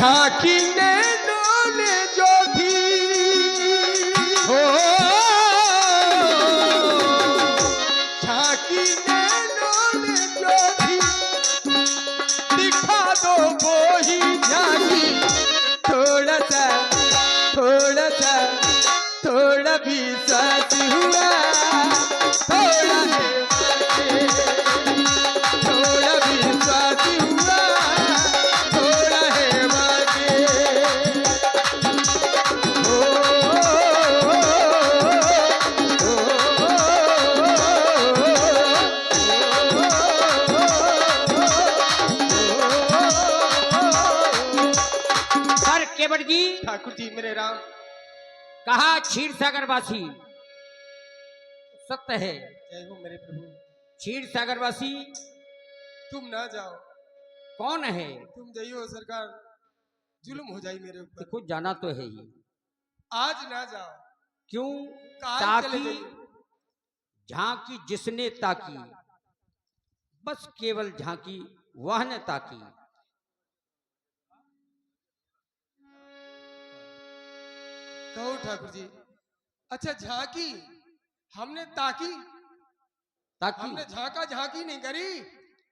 झांकी नैनों ने जो भी हो, झांकी नैनों ने जो भी दिखा दो वो ही झांकी। थोड़ा सा थोड़ा भी साथ हुआ, थोड़ा भी साथ हुआ, थोड़ा है बाकी। सर केवट जी, ठाकुर जी मेरे राम। कहा क्षीर सागर वासी सत्य है। जय हो मेरे प्रभु। क्षीर सागर वासी तुम ना जाओ। कौन है? तुम जाइयो सरकार, जुल्म हो जाए मेरे ऊपर। देखो जाना तो है ही। आज ना जाओ। क्यों? काल चले ताकि जाइए। झांकी जिसने ताकी, बस केवल झांकी वह ने ताकी। कहो ठाकुर जी। अच्छा झांकी हमने ताकी, ताकि हमने झांका झांकी नहीं करी।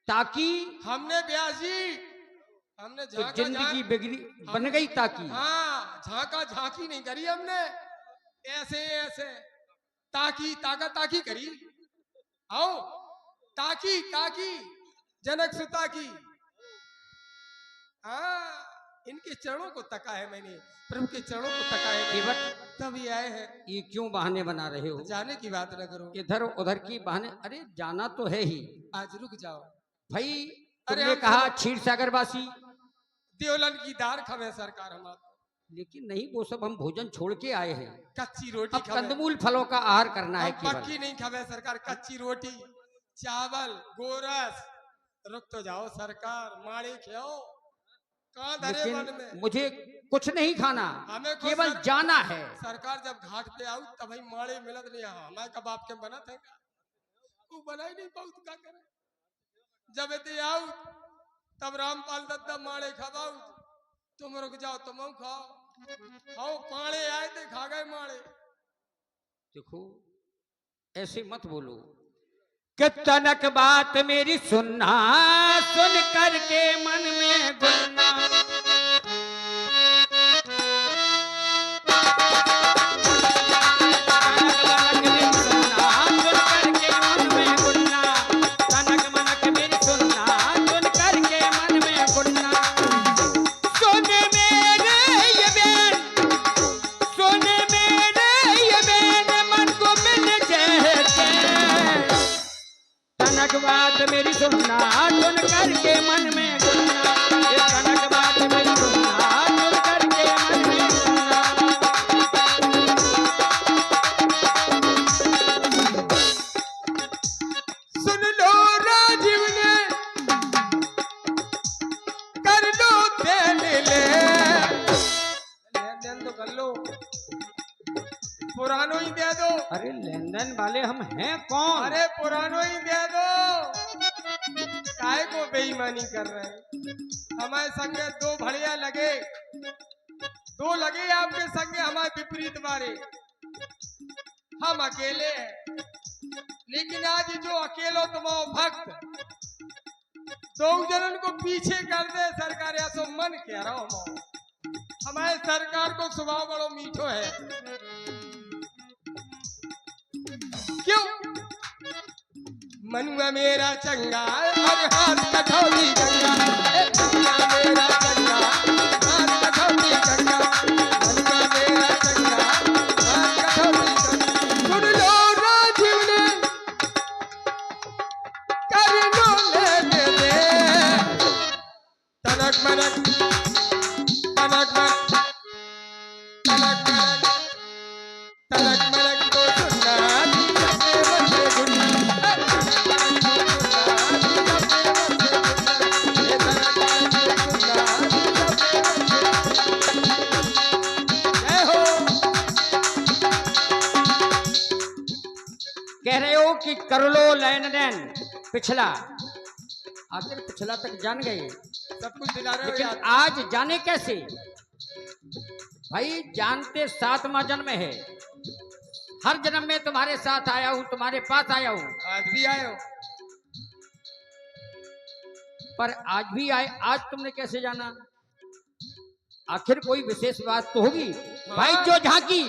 ताकि हमने व्यास जी, हमने तो झांका जिंदगी बिगड़ी बन गई ताकि। हाँ झांका झांकी नहीं करी हमने। ऐसे ऐसे ताकी ताका ताकी करी। आओ ताकी ताकी जनक सुता की। हाँ इनके चरणों को तका है मैंने, प्रभु के चरणों को तका है केवट, तभी आए हैं। ये क्यों बहाने बना रहे हो? जाने की बात न करो। इधर उधर की बहाने, अरे जाना तो है ही। आज रुक जाओ भाई अरे तुमने हम कहा सब- क्षीर सागर वासी, देवलन की दार खवे सरकार हमारा। लेकिन नहीं, वो सब हम भोजन छोड़ के आए हैं। कच्ची रोटी अब खवे, कंदमूल फलों का आहार करना है हम केवल। पक्की नहीं खवे सरकार। कच्ची रोटी चावल गोरस। रुक तो जाओ सरकार, माड़ी खाओ। कहाँ धरे मन में। लेकिन मुझे कुछ नहीं खाना, हमें खुद केवल सर- जाना है। सरकार जब घाट पे आऊ तब भाई माड़े मिलत नहीं। हमारे कबाब के बना थे वो बना ही नहीं पाऊ तो क्या करे। जब इतने आऊ तब रामपाल दत्ता माड़े खबाऊ। तुम रुक जाओ, तुम खाओ। खाओ पाड़े आए थे खा गए माड़े। देखो ऐसे मत बोलो कि तनक बात मेरी सुनना, सुन करके मन में गुनना। तनक मनक मेरी सुनना, सुन करके मन में गुनना। सुन मेरे ये बैन, सुन मेरे ये बैन, मन को मिल जाए चैन। तनक बात मेरी सुनना, सुन करके मन में गुनना। ये तनक बात मेरी सुनना, सुन करके मन में गुनना। सुन लो राजीव ने कर लो देन ले। लेन देन तो कर लो, पुरानो ही दे दो। अरे लेन देन वाले हम हैं कौन? अरे पुरानो ही दे दो। काहे को बेईमानी कर रहे हैं। हमारे संगे दो भड़िया लगे, दो लगे आपके संगे हमारे विपरीत बारे। हम अकेले हैं, लेकिन आज जो अकेलो तुम भक्त दो जनन को पीछे कर दे सरकार। ऐसा मन कह रहा हूं। हमारे सरकार को स्वभाव बड़ो मीठो है। क्यों? मनुआ मेरा चंगा और हाथ कठौती गंगा। मनुआ मेरा चंगा हाथ कठौती गंगा। मनुआ मेरा चंगा हाथ कठौती गंगा। सुन लो राजीव ने कर लो लेने दे। तनक मनक तनक मनक तनक मनक तनक मनक तो सुनना कह रहे हो कि कर लो लेन देन पिछला। आखिर पिछला तक जान गए। सब कुछ दिला रहे हो लेकिन यार। आज जाने कैसे भाई, जानते 7वां जन्म है, हर जन्म में तुम्हारे साथ आया हूं, तुम्हारे पास आया हूं, आज भी आए हो। पर आज भी आए, आज तुमने कैसे जाना? आखिर कोई विशेष बात तो होगी भाई। जो झांकी,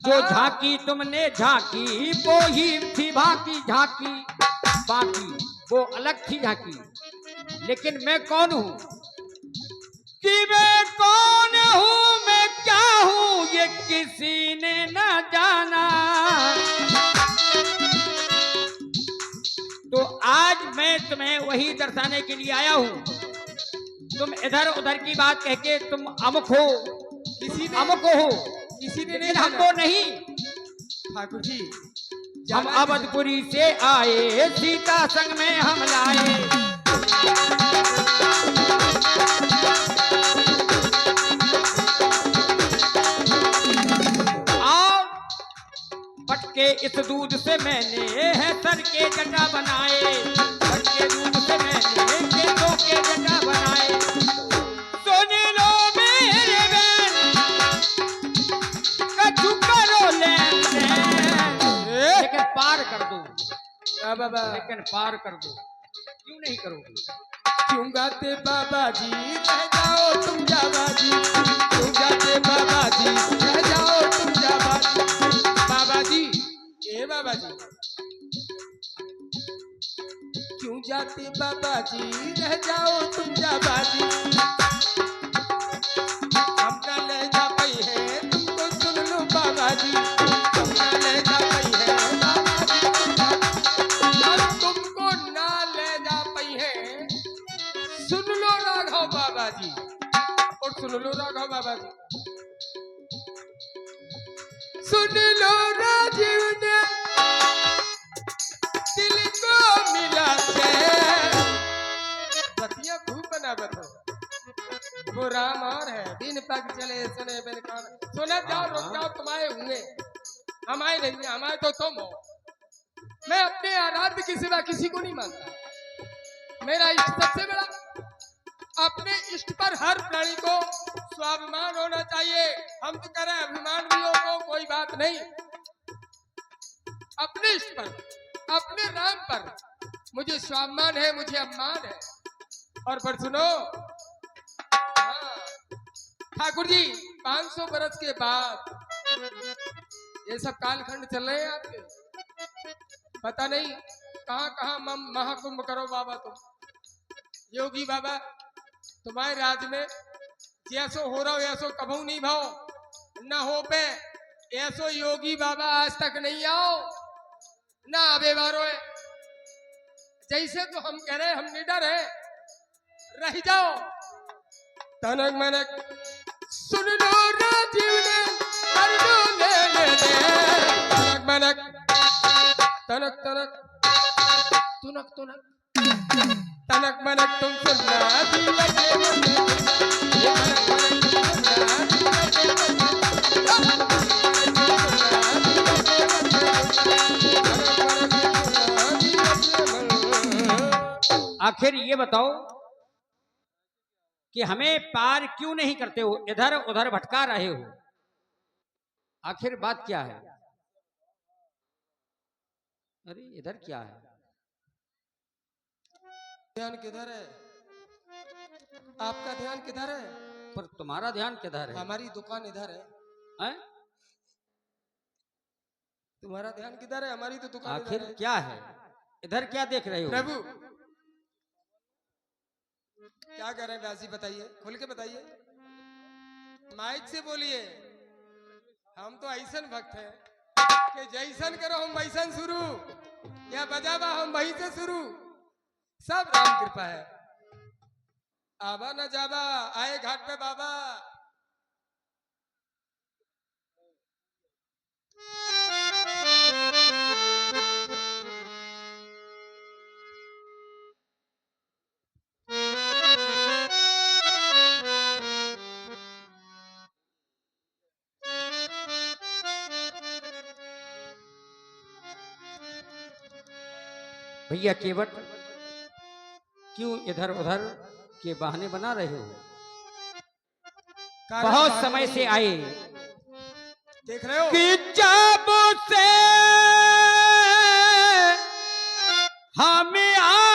जो हाँ। झांकी तुमने झांकी वो ही थी बाकी झांकी, बाकी वो अलग थी झांकी। लेकिन मैं कौन हूं, कि मैं कौन हूं, मैं क्या हूं, ये किसी ने न जाना। तो आज मैं तुम्हें वही दर्शाने के लिए आया हूं। तुम इधर उधर की बात कह के तुम अमुक हो, किसी ने अमुक हो, किसी ने नहीं लेकिन जाना। हमको नहीं। ठाकुर जी हम जाना किसी- अवधपुरी से आए, सीता संग में हम लाए। और पटके इस दूध से मैंने है सर के जटा बनाए, पटके दूध से मैंने केसों के जटा बनाए। सुन लो मेरे बहन, कछु करो लेन देन, लेकिन पार कर दो, हाँ बाबा। लेकिन पार कर दो। क्यों नहीं करोगे? क्यों गाते बाबा जी रह जाओ तुम जाबा जी, क्यों गाते बाबा जी रह जाओ तुम जाबा जी। बाबा जी, ए बाबा जी, क्यों जाते बाबा जी रह जाओ तुम जाबा जी। हम ना ले जा पाई है तुमको सुन लो बाबा जी, हम ना ले जा पाई है बाबा जी, हम तुमको ना ले जा पाई है। सुन लो राघव बाबा जी, और सुन लो राघव बाबा जी, सुन लो राजीव ने दिल को मिला के। बतिया खूब बना बतो, वो राम और है, दिन पग चले सुने बिन कान। सुने जाओ रुक जाओ, तुम्हारे होंगे, हमारे नहीं, हमारे तो तुम हो। मैं अपने आराध्य के सिवा किसी को नहीं मानता। मेरा इष्ट सबसे बड़ा। अपने इष्ट पर हर प्राणी को स्वाभिमान होना चाहिए। हम तो कह रहे हैं अभिमान भी हो तो कोई बात नहीं। अपने इष्ट पर, अपने राम पर मुझे स्वाभिमान है, मुझे अभिमान है। और पर सुनो, हाँ, ठाकुर जी 500 बरस के बाद ये सब कालखंड चल रहे हैं आपके। पता नहीं कहाँ कहाँ महाकुंभ करो बाबा तुम। योगी बाबा तुम्हारे राज में जैसो हो रहा हो ऐसो कभू नहीं भाओ, न हो पे ऐसो योगी बाबा आज तक नहीं आओ, ना आबे बारो है। जैसे तो हम कह रहे हैं, हम निडर है, रह जाओ। तनक मनक सुन लो राजीव ने कर लो ले। तनक मनक तनक तनक तुनक तुनक तनक मनक तुम सुनना जीवन के मन। ये तनक मनक तुम सुनना जीवन के मन। आखिर ये बताओ कि हमें पार क्यों नहीं करते हो, इधर उधर भटका रहे हो, आखिर बात क्या है? अरे इधर क्या है? ध्यान किधर है? आपका ध्यान किधर है? पर तुम्हारा ध्यान किधर है? हमारी दुकान इधर है। हैं? तुम्हारा ध्यान किधर है? हमारी तो दुकान इधर आखिर है। क्या है? इधर क्या देख रहे हो? प्रभु क्या कर रहे हैं व्यास जी, बताइए, खुल के बताइए, माइक से बोलिए। हम तो ऐसन भक्त हैं कि जैसन करो हम वैसन शुरू, या बजावा हम वहीं से शुरू। सब राम कृपा है। आवा न जावा आए घाट पे बाबा। भैया केवट क्यों इधर उधर के बहाने बना रहे हो? कारण बहुत बात समय नहीं से है। आए देख रहे हो कि जब से हम आए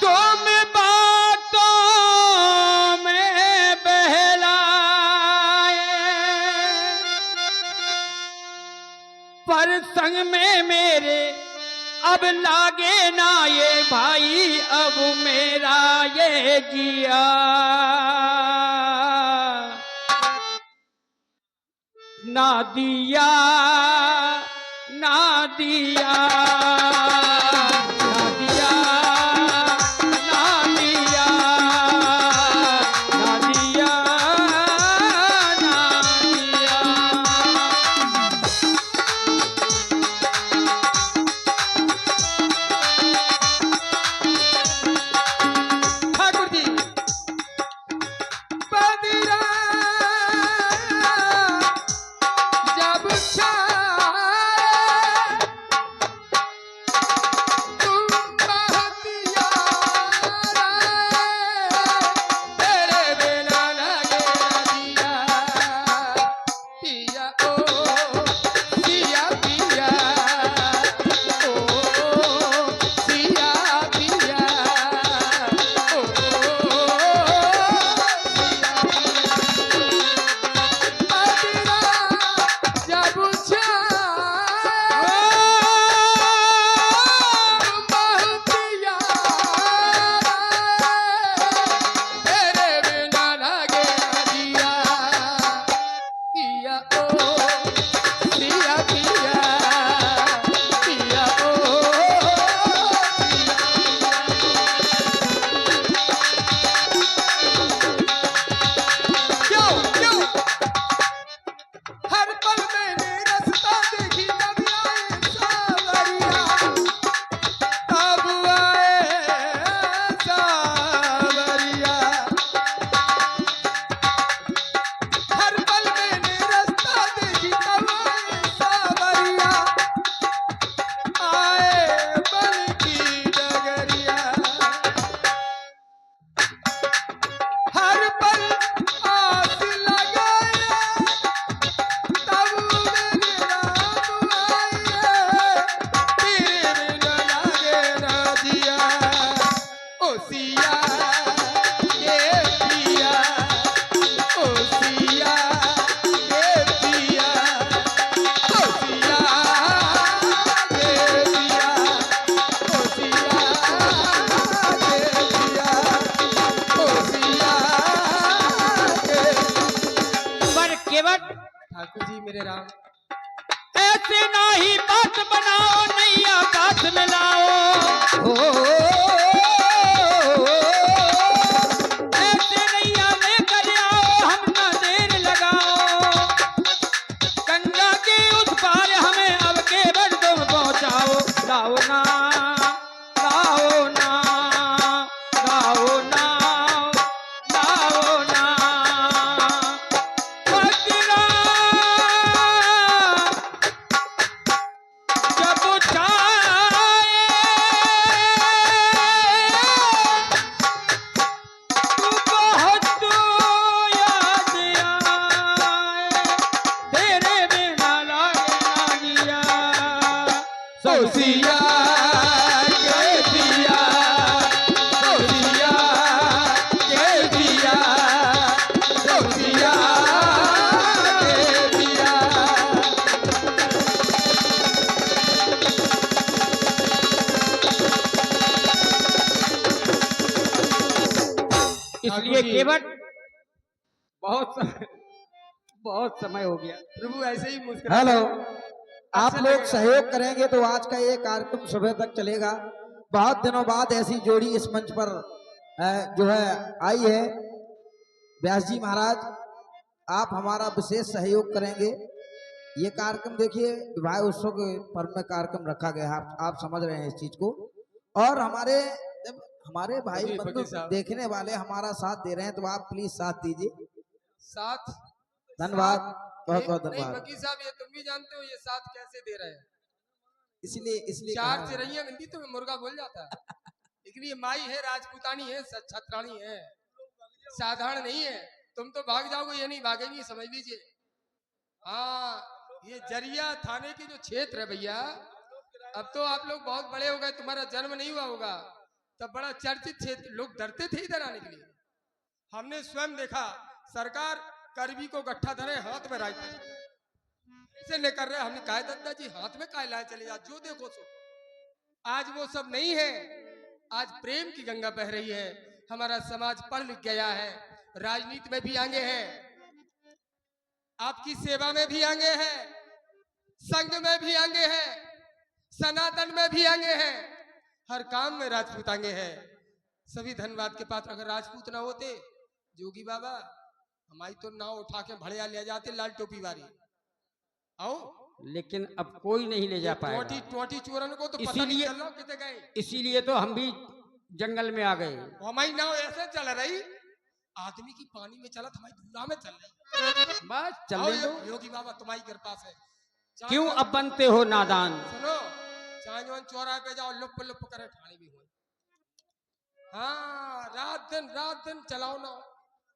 तुम बातों में बहलाए, पर संग में मेरे अब लागे ना ये भाई, अब मेरा ये जिया ना दिया, ना दिया, ना दिया, ना दिया, ना दिया, ना दिया। ठाकुर जी बदरा जब छाए तुम बहुत यार आए, तेरे बिना लगे ना जिया पिया ओ पिया पिया ओ पिया पिया ओ बदरा जब छाए बहुत यार आए, तेरे बिना लगे ना जिया पिया ओ पिया पिया पिया ओ क्यों क्यों हर पल मैंने रास्ता देखी तब आए सावरिया, तब आए सावरिया, हर पल मैंने रास्ता देखी तब आए सावरिया, आए बन की डगरिया, हर पल आस लगाए तब मेरे राम आए, तेरे बिना लागे ना जिया ओ सिया के पिया, ओ सिया के पिया, ओ सिया के पिया, ओ सिया के पिया, ओ सिया के। पर केवट ठाकुर जी मेरे राम ऐसे नाही बात बनाओ, नैया बात मिलाओ, हो ऐसे नैया लेकर आओ, हम ना देर लगाओ, गंगा के उस पार हमें अब केवट तुम पहुंचाओ, लाओ ना, लाओ ना, लाओ ना, लाओ ना। बदरा जब छाए तू बहुत याद आए, तेरे बिना लागे ना जिया, ओ सिया के पिया, ओ सिया के पिया, ओ सिया के पिया। इसलिए केवट बहुत समय हो गया। प्रभु ऐसे ही मुस्कुरा हेलो, आप अच्छा लोग लगेगा। सहयोग करेंगे तो आज का ये कार्यक्रम सुबह तक चलेगा। बहुत दिनों बाद ऐसी जोड़ी इस मंच पर जो है आई है। व्यास जी महाराज, आप हमारा विशेष सहयोग करेंगे। ये कार्यक्रम देखिए, विवाह उत्सव के पर्व में कार्यक्रम रखा गया है, आप समझ रहे हैं इस चीज को। और हमारे जब हमारे भाई फकीर बंधु साहब। देखने वाले हमारा साथ दे रहे हैं तो आप प्लीज साथ दीजिए। साथ धन्यवाद। बहुत बहुत नहीं धन्यवाद। वकील साहब, ये तुम भी जानते हो ये साथ कैसे दे रहे हैं। इसलिए चार कहा। चिरैया मिलती तो मुर्गा बोल जाता है। लेकिन ये माई है, राजपूतानी है, छत्राणी है, साधारण नहीं है। तुम तो भाग जाओगे, ये नहीं भागेंगी, समझ लीजिए। हाँ, ये जरिया थाने की जो क्षेत्र है भैया, अब तो आप लोग बहुत बड़े हो गए, तुम्हारा जन्म नहीं हुआ होगा, तब बड़ा चर्चित क्षेत्र, लोग डरते थे इधर आने के लिए। हमने स्वयं देखा, सरकार करबी को गट्ठा धरे, हाथ में राइफल ऐसे लेकर रहे। हमने कहा दादा जी हाथ में काय लाए चले जा, जो देखो सो। आज वो सब नहीं है, आज प्रेम की गंगा बह रही है। हमारा समाज पढ़ लिख गया है, राजनीति में भी आगे है, आपकी सेवा में भी आगे है, संघ में भी आगे है, सनातन में भी आगे है, हर काम में राजपूत आगे है। सभी धन्यवाद के पात्र। अगर राजपूत ना होते जोगी बाबा, हमारी तो नाव उठा के भड़िया ले जाते, लाल टोपी वाली। आओ, लेकिन अब कोई नहीं ले जा पाएगा। टोटी चोरन को तो पता नहीं चल रहा कितने गए। इसीलिए तो हम भी जंगल में आ गए। हमारी नाव ऐसे चल रही, आदमी की पानी में चला, हमारी धूरा में चल रही। बस चलने दो। योगी बाबा तुम्हारी कृपा से। क्यों अब बनते हो नादान? सुनो, चांजवन चौराहे पे जाओ, लुप लुप करे ठाणी भी हो। हाँ, रात दिन चलाओ ना,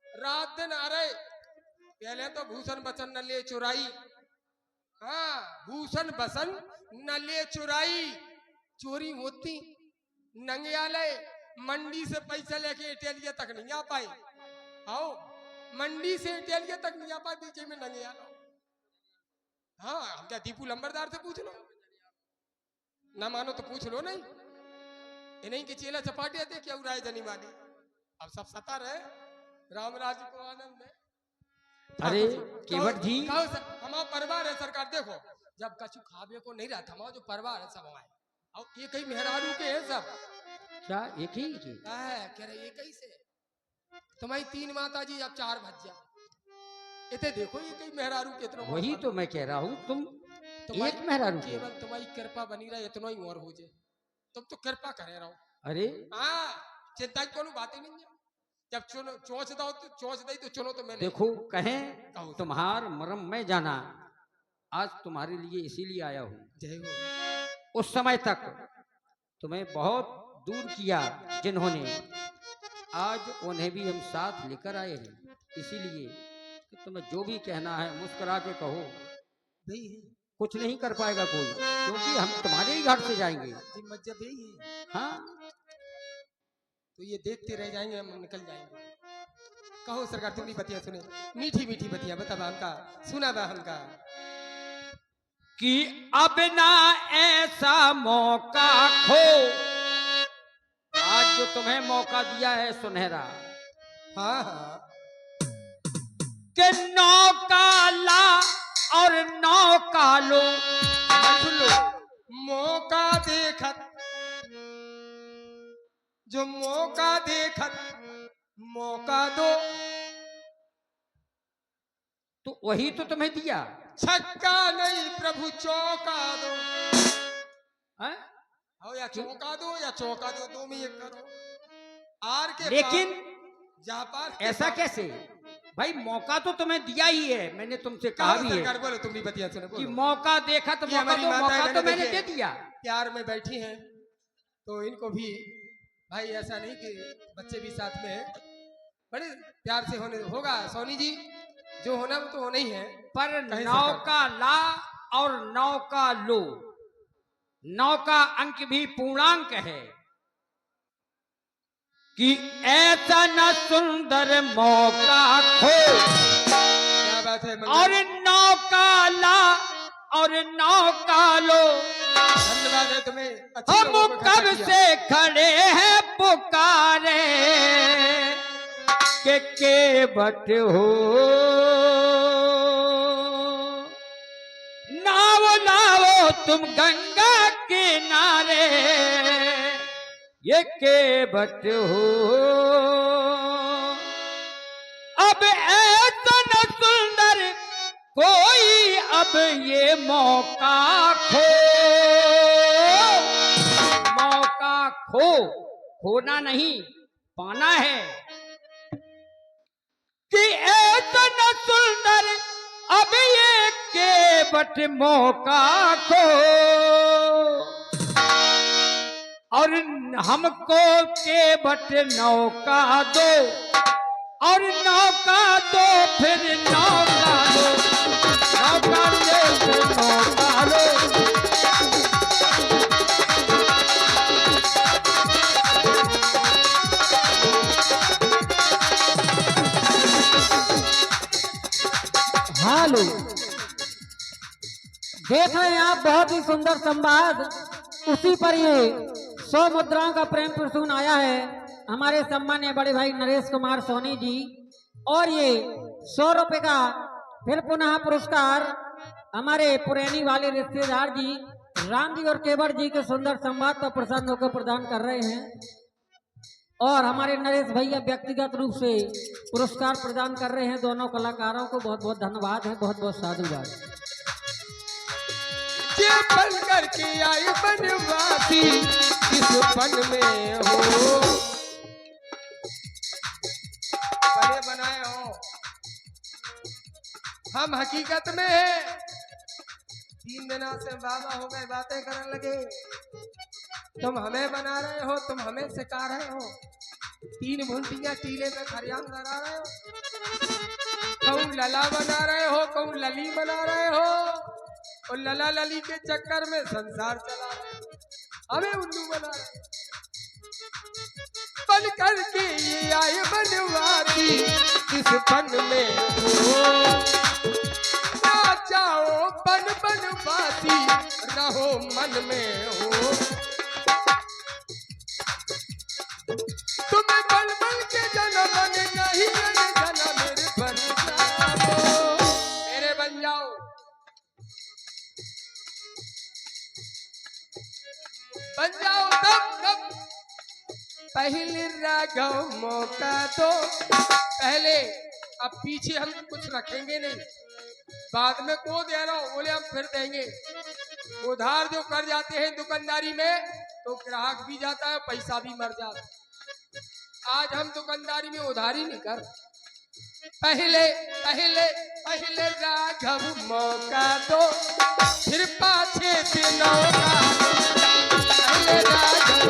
रात दिन। अरे पहले तो भूषण बचन न ले चुराई। हाँ, भूषण बसन न ले चुराई, चोरी होती नंगयाले। मंडी से पैसा लेके इटालिया तक नहीं आ पाए। आओ, मंडी से इटालिया तक नहीं आ पाए, बीच में नंगयाला। हाँ, हम क्या दीपू लंबरदार से पूछ लो, ना मानो तो पूछ लो। नहीं, इन्हीं की चेला चपाटिया थे क्या उड़ाए जनी वाली। अब सब सता रहे, रामराज को आनंद है। अरे केवट जी, हमारा परिवार है सरकार। देखो, जब कछु खावे को नहीं रहता, हमारा जो परिवार है सब हमारे, और एक ही मेहरारू के है सब। क्या एक ही की? कह रहे एक ही से तुम्हारी 3 माता जी, अब 4 भज्जा। इतने देखो एक ही मेहरारू कितना। वही तो मैं कह रहा हूँ, तुम एक मेहरारू के। केवल तुम्हारी कृपा बनी रहे, इतना ही और हो जाए। तुम तो कृपा करे रहो। अरे हाँ, चिंता की कोई बात ही नहीं है। जब चुनो चोंच दो तो चोंच दई, तो चुनो तो मैंने। देखो, कहें तुम्हार मरम में जाना, आज तुम्हारे लिए इसीलिए आया हूँ। जय हो। उस समय तक तुम्हें बहुत दूर किया जिन्होंने, आज उन्हें भी हम साथ लेकर आए हैं। इसीलिए कि तुम्हें जो भी कहना है मुस्कुरा के कहो। भाई है, कुछ नहीं कर पाएगा कोई, क्योंकि हम तुम्हारे ही घर से जाएंगे। जब यही है, हाँ, तो ये देखते रह जाएंगे, हम निकल जाएंगे। कहो सरकार, तुम भी बतिया सुने, मीठी मीठी बतिया बता हमका, सुना बा हमका। कि अब ना ऐसा मौका खो, आज जो तुम्हें मौका दिया है सुनहरा, हाँ हाँ, कि नौका ला और नौका लो। सुन लो, मौका देखत, जो मौका देखत मौका दो। तो वही तो तुम्हें दिया। छक्का नहीं प्रभु चौका दो। हैं? हो या चौका दो या चौका दो, दो में एक करो। आर के लेकिन जापान ऐसा कैसे भाई? मौका तो तुम्हें दिया ही है, मैंने तुमसे कहा भी है बोलो, तुम भी बतिया सुनो, कि बोलो। मौका देखा तो ये हमारी माताएं मौका तो मैंने मैंने देखे। दे दिया। प्यार में बैठी हैं, तो इनको भी भाई ऐसा नहीं कि बच्चे भी साथ में हैं, बड़े प्यार से होने होगा। सोनी जी, जो होना वो तो होना ही है। पर कहीं नौका ला और नौका लो, नौका अंक भी पूर्णांक है कि ऐसा न सुंदर मौका खो। क्या बात है मंगल? और नौका ला और नौका लो। धन्यवाद है तुम्हें, अच्छी हम लोगों को कब इकट्ठा किया। से खड़े हैं पुकारे के केवट हो, नाव लाओ तुम गंगा किनारे, ये केवट हो। अब ऐसा न सुंदर कोई अब ये मौका खो। मौका खो, खोना नहीं पाना है। कि ऐसा न सुंदर अब ये के बट मौका को और हमको के बट नौका दो और नौका दो फिर नौका दो नौका दे फिर नौका लो। हालो देख रहे हैं आप बहुत ही सुंदर संवाद। उसी पर ये 100 मुद्राओं का प्रेम प्रसून आया है हमारे सम्मान्य बड़े भाई नरेश कुमार सोनी जी। और ये 100 रुपए का फिर पुनः पुरस्कार हमारे पुरैनी वाले रिश्तेदार जी राम जी और केवट जी के सुंदर संवाद पर प्रसाद होकर प्रदान कर रहे हैं। और हमारे नरेश भैया व्यक्तिगत रूप से पुरस्कार प्रदान कर रहे हैं। दोनों कलाकारों को बहुत बहुत धन्यवाद है, बहुत बहुत साधुवाद। ये बन करके आई बनवासी इस बन में हो, बने बनाए हो। हम हकीकत में है 3 दिनों से बाबा हो गए, बातें करने लगे। तुम हमें बना रहे हो, तुम हमें सिखा रहे हो। 3 घुंटियां टीले में खरियान करा रहे हो। कहूँ लला बना रहे हो, कहूँ लली बना रहे हो। और लला लली के चक्कर में संसार चला रहे हो। हमें उल्लू बना रहे हो। बन करके ये आए बनवाती इस बन में हो। ना जाओ बन बनवाती रहो मन में हो। तुम्हें बल बल के जन्म नहीं जन्म मेरे बन जाओ, मेरे बन जाओ। बन जाओ तब पहले राघव मौका दो। पहले अब पीछे हम कुछ रखेंगे नहीं, बाद में को दे रहा हो बोले हम फिर देंगे। उधार जो कर जाते हैं दुकानदारी में तो ग्राहक भी जाता है, पैसा भी मर जाता है। आज हम दुकानदारी में उधारी नहीं कर। पहले पहले पहले राघव मौका दो फिर पाछे से नौका। पहले राघव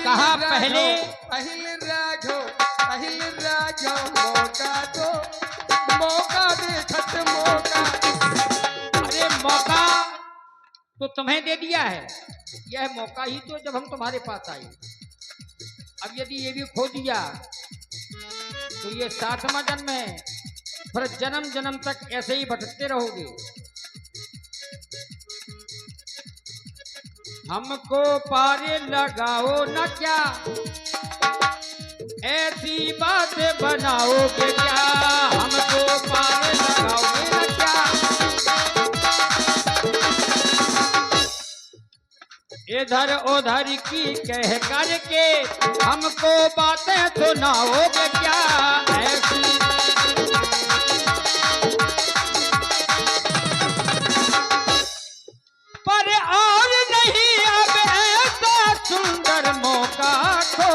कहा पहले पहले राघव मौका दो, मौका देखत मौका। अरे मौका तो तुम्हें दे दिया है, यह मौका ही तो जब हम तुम्हारे पास आए। अब यदि ये भी खो दिया तो ये 60वां जन्म है, फिर जन्म जन्म तक ऐसे ही भटकते रहोगे। हमको पारे लगाओ न क्या, ऐसी बात बनाओगे क्या। हमको पारे लगाओगे न क्या, इधर उधर की कह करके हमको बातें सुनाओगे क्या। ऐसी पर और नहीं अब ऐसा सुंदर मौका खो।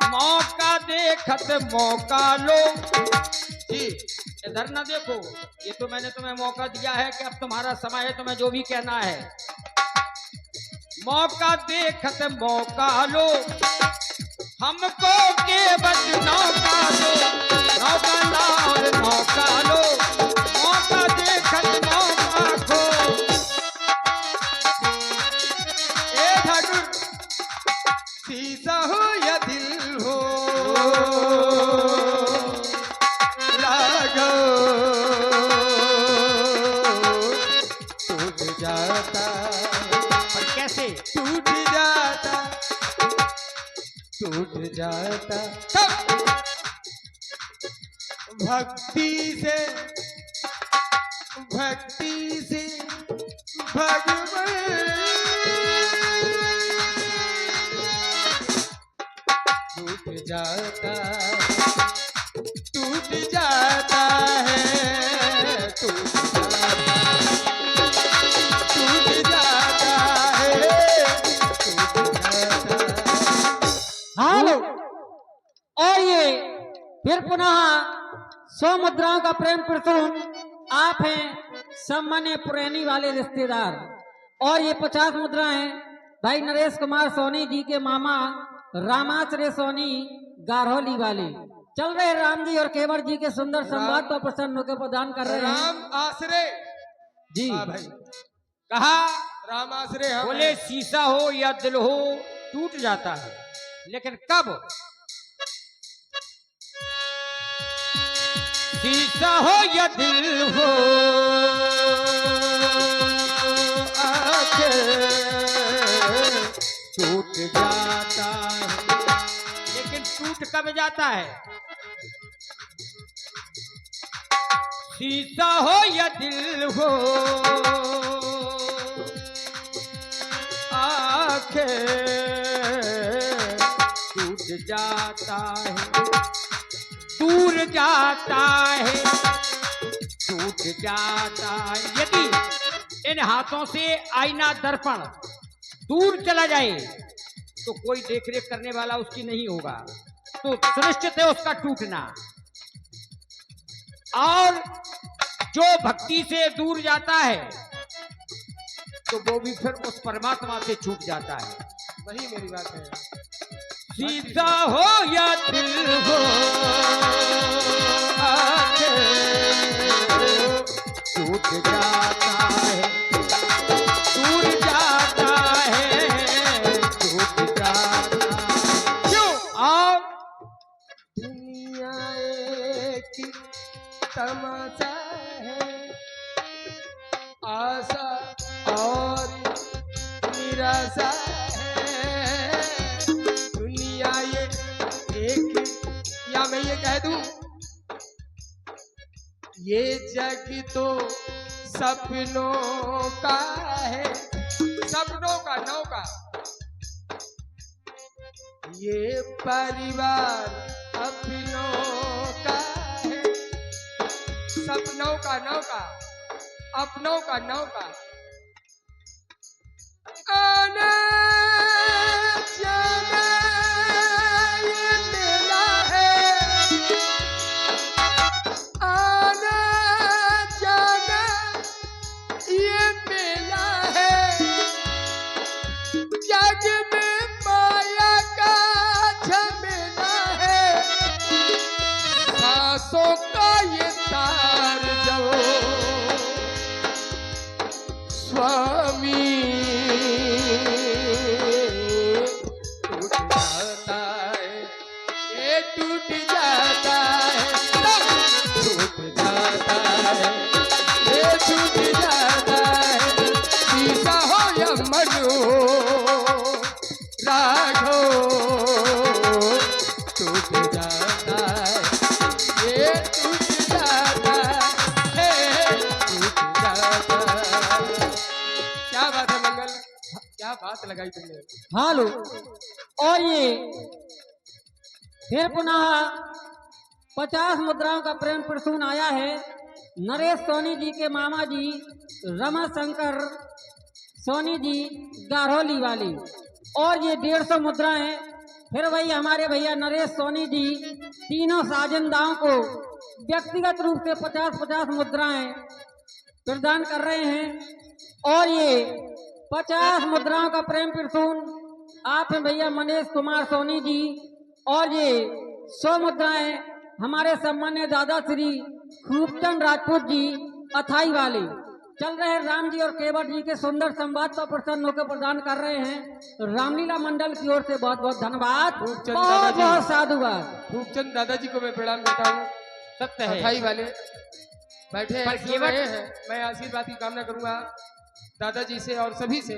मौका देखत मौका लो जी। इधर ना देखो, ये तो मैंने तुम्हें मौका दिया है कि अब तुम्हारा समय है, तुम्हें जो भी कहना है। मौका देखत मौका लो, हमको के बस नौका दो। नौका ला और मौका लो, मौका देखत मौका खो। ए ठाकुर शीशा हो या दिल हो, राघव टूट जाता। और कैसे टूट जाता टूट जाता तब भक्ति से भगवान टूट जाता है, टूट जाता। फिर पुनः 100 मुद्राओं का प्रेम प्रसून आप हैं सम्मान्य पुरानी वाले रिश्तेदार। और ये 50 मुद्राएं भाई नरेश कुमार सोनी जी के मामा रामाश्रय सोनी गारहोली वाले। चल रहे राम जी और केवट जी के सुंदर संवाद पर प्रसन्न होकर प्रदान कर रहे हैं राम आश्रय जी। हाँ भाई, कहा राम आश्रय हम बोले हैं। शीशा हो या दिल हो टूट जाता है, लेकिन कब? शीशा हो या दिल हो आके टूट जाता है, लेकिन टूट कब जाता है? शीशा हो या दिल हो आंखें टूट जाता है, दूर जाता है, टूट जाता है। यदि इन हाथों से आईना दर्पण दूर चला जाए तो कोई देखरेख करने वाला उसकी नहीं होगा, तो सुनिश्चित है उसका टूटना। और जो भक्ति से दूर जाता है तो वो भी फिर उस परमात्मा से छूट जाता है। वही मेरी बात है। सीधा हो या दिल हो आके टूट जाता है, दूर जाता है, टूट जाता है। क्यों? और दुनिया एक तमाशा है, आशा और निराशा है। दुनिया ये एक, या मैं ये कह दूं, ये जग तो सपनों का है, सपनों का नौका। ये परिवार अपनों का है, सपनों का नौका, अपनों का नौका। आना जाना ये मेला है, आना जाना ये मेला है। जग में माया का झमेला है, सांसों का ये तार जो स्वामी टूट जाता है, ये टूट जाता है, टूट जाता है, ये टूट जाता है। शीशा हो या मनु राघो टूट जाता है, ये टूट जाता है, टूट जाता है। क्या बात है मंगल, क्या बात लगाई तुमने। हालो। और ये फिर पुनः 50 मुद्राओं का प्रेम प्रसून आया है नरेश सोनी जी के मामा जी रमाशंकर सोनी जी गारहोली वाली। और ये 150 मुद्राएं फिर वही हमारे भैया नरेश सोनी जी तीनों साजनदाओं को व्यक्तिगत रूप से 50-50 मुद्राएं प्रदान कर रहे हैं। और ये 50 मुद्राओं का प्रेम प्रसून आप हैं भैया मनीष कुमार सोनी जी। और ये 100 मुद्राएं हमारे सम्मान्य दादा श्री खूबचंद राजपूत जी अथाई वाले। चल रहे राम जी और केवट जी के सुंदर संवाद पर प्रसन्न होकर प्रदान कर रहे हैं। रामलीला मंडल की ओर से बहुत बहुत धन्यवाद, खूबचंद बहुत दादाजी। बहुत साधुवाद। खूबचंद दादाजी को मैं प्रणाम करता हूँ। सत्य है। अथाई वाले बैठे हैं, पर सुन केवट- रहे हैं। मैं आशीर्वाद की कामना करूंगा दादाजी से और सभी से।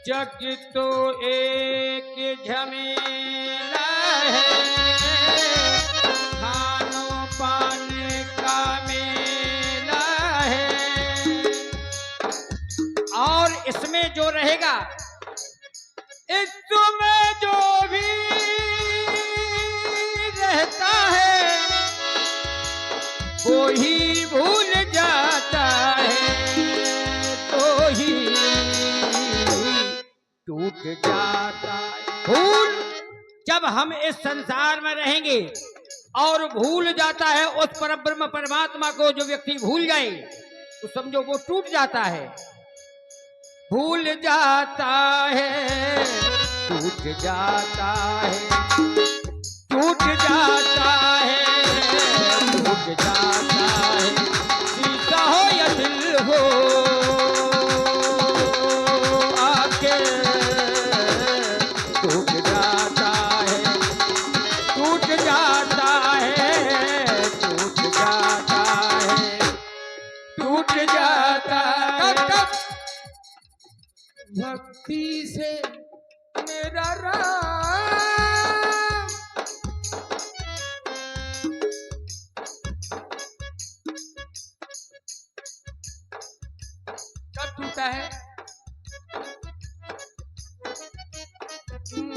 जग तो एक झमेला है, खानो पाने का मेला है। और इसमें जो रहेगा, इसमें जो भी रहता है वो ही भूल जाता है, तो ही टूट जाता है। भूल जब हम इस संसार में रहेंगे और भूल जाता है उस परब्रह्म परमात्मा को, जो व्यक्ति भूल जाए तो समझो वो टूट जाता है। भूल जाता है, टूट जाता है, टूट जाता है, टूट जाता है, शीशा हो या दिल हो आके टूट जाता है, टूट जाता है, टूट जाता है, टूट जाता है। कब भक्ति से मेरा राम कब टूटा है?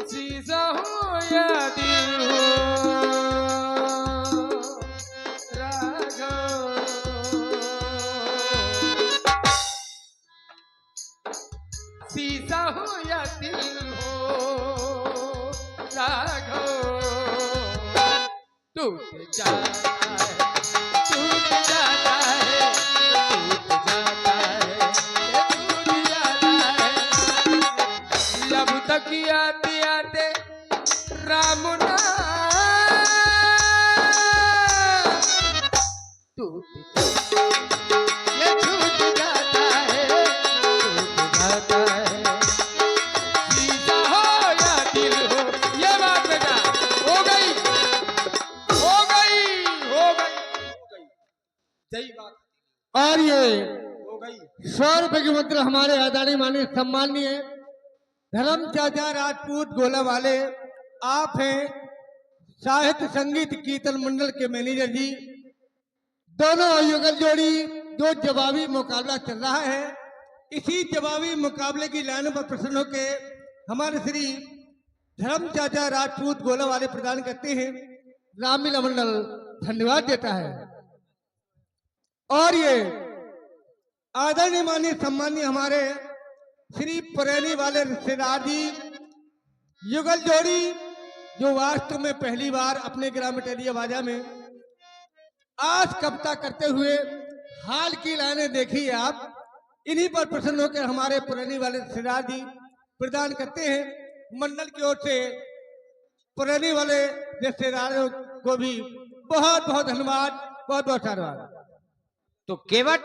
शीशा हो या दिल हो राघव, शीशा हो या दिल हो राघव, टूट जाता है, टूट जाता है, टूट जाता है, टूट जाता है। लब तक आते आते राम नाम टूट ये छूट जाता है, छूट जाता है, शीशा हो या दिल हो। ये बात बेटा हो गई, हो गई, हो गई, हो गई, सही बात और ये हो गई। 100 रुपए की मुद्रा हमारे आदरणीय माननीय सम्माननीय धर्म चाचा राजपूत गोला वाले आप हैं, साहित्य संगीत कीर्तन मंडल के मैनेजर जी। दोनों युगल जोड़ी जो जवाबी मुकाबला चल रहा है, इसी जवाबी मुकाबले की लाइनों पर प्रसन्न होकर हमारे श्री धर्म चाचा राजपूत गोला वाले प्रदान करते हैं। रामलीला मंडल धन्यवाद देता है। और ये आदरणीय माननीय सम्माननीय हमारे श्री पुरानी वाले रिश्तेदार जी युगल जोड़ी, जो वास्तव में पहली बार अपने ग्राम टेलिया बाजा में आज कविता करते हुए हाल की लाइनें देखी है आप, इन्हीं पर प्रसन्न होकर हमारे पुरानी वाले रिश्तेदार जी प्रदान करते हैं। मंडल की ओर से पुरानी वाले रिश्तेदारों को भी बहुत बहुत धन्यवाद, बहुत बहुत धन्यवाद। तो केवट